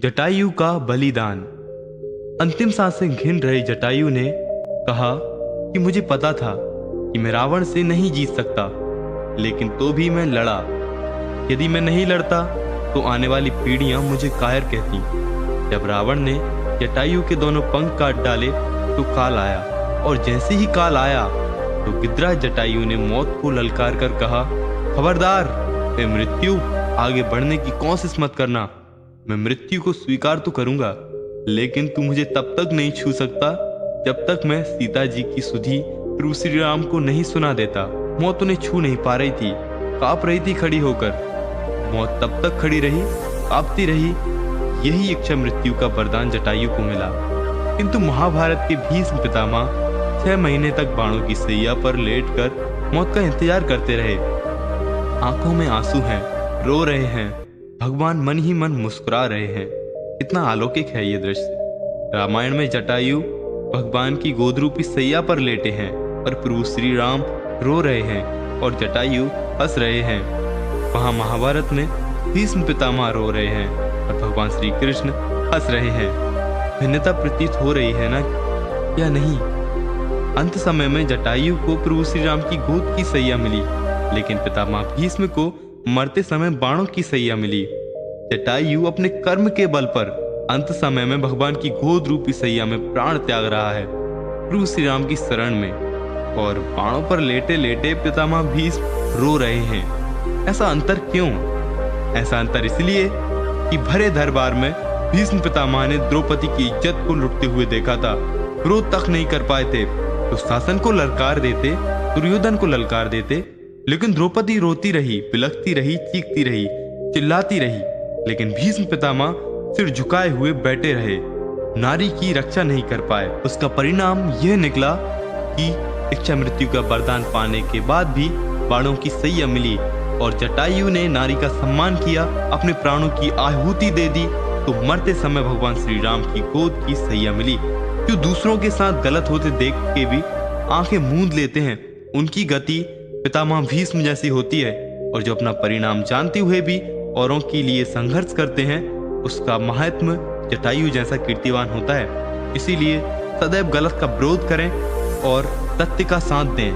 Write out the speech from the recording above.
जटायु का बलिदान। अंतिम सांसें घिन रहे जटायु ने कहा कि मुझे पता था कि मैं रावण से नहीं जीत सकता, लेकिन तो भी मैं लड़ा। यदि मैं नहीं लड़ता तो आने वाली पीढ़ियां मुझे कायर कहती। जब रावण ने जटायु के दोनों पंख काट डाले तो काल आया, और जैसे ही काल आया तो गिद्धराज जटायु ने मौत को ललकार कर कहा, खबरदार ए मृत्यु, आगे बढ़ने की कोशिश मत करना। मैं मृत्यु को स्वीकार तो करूंगा, लेकिन तू मुझे तब तक नहीं छू सकता जब तक मैं सीता जी की सुधि प्रभु श्री राम को नहीं सुना देता। मौत उन्हें छू नहीं पा रही थी, कांप रही थी खड़ी होकर। मौत तब तक खड़ी रही, कांपती रही। यही इच्छा मृत्यु का वरदान जटायु को मिला। किंतु महाभारत के भीष्म पितामह 6 महीने तक बाणों की सैया पर लेटकर मौत का इंतजार करते रहे। आंखों में आंसू हैं, रो रहे हैं, भगवान मन ही मन मुस्कुरा रहे हैं। कितना अलौकिक है ये दृश्य। रामायण में जटायु भगवान की गोद रूपी सैया पर लेटे हैं और प्रभु श्री राम रो रहे हैं और जटायु हंस रहे हैं। वहां महाभारत में भीष्म पितामह रो रहे हैं और भगवान श्री कृष्ण हंस रहे हैं। भिन्नता प्रतीत हो रही है ना, या नहीं? अंत समय में जटायु को प्रभु श्री राम की गोद की सैया मिली, लेकिन पितामह भीष्म को मरते समय बाणों की सैया मिली। जटायु अपने कर्म के बल पर अंत समय में भगवान की गोद रूपी सैया में प्राण त्याग रहा है, प्रभु श्री राम की शरण में, और बाणों पर लेटे लेटे पितामह भीष्म रो रहे हैं। ऐसा अंतर क्यों? ऐसा अंतर इसलिए कि भरे दरबार में भीष्म पितामह ने द्रौपदी की इज्जत को लुटते हुए देखा था। क्रोध तक नहीं कर पाए थे तो शासन को ललकार देते, दुर्योधन को ललकार देते, लेकिन द्रौपदी रोती रही, बिलखती रही, चीखती रही, चिल्लाती रही, लेकिन भीष्म पितामह सिर झुकाए हुए बैठे रहे, नारी की रक्षा नहीं कर पाए। उसका परिणाम यह निकला कि इच्छा मृत्यु का वरदान पाने के बाद भी बाणों की सैया मिली और जटायु ने नारी का सम्मान किया, अपने प्राणों की आहुति दे दी, तो मरते समय भगवान श्री राम की गोद की सैया मिली। जो दूसरों के साथ गलत होते देख के भी आंखें मूंद लेते हैं, उनकी गति पितामह भीष्म जैसी होती है, और जो अपना परिणाम जानते हुए भी औरों के लिए संघर्ष करते हैं, उसका महात्म्य जटायु जैसा कीर्तिवान होता है। इसीलिए सदैव गलत का विरोध करें और सत्य का साथ दें।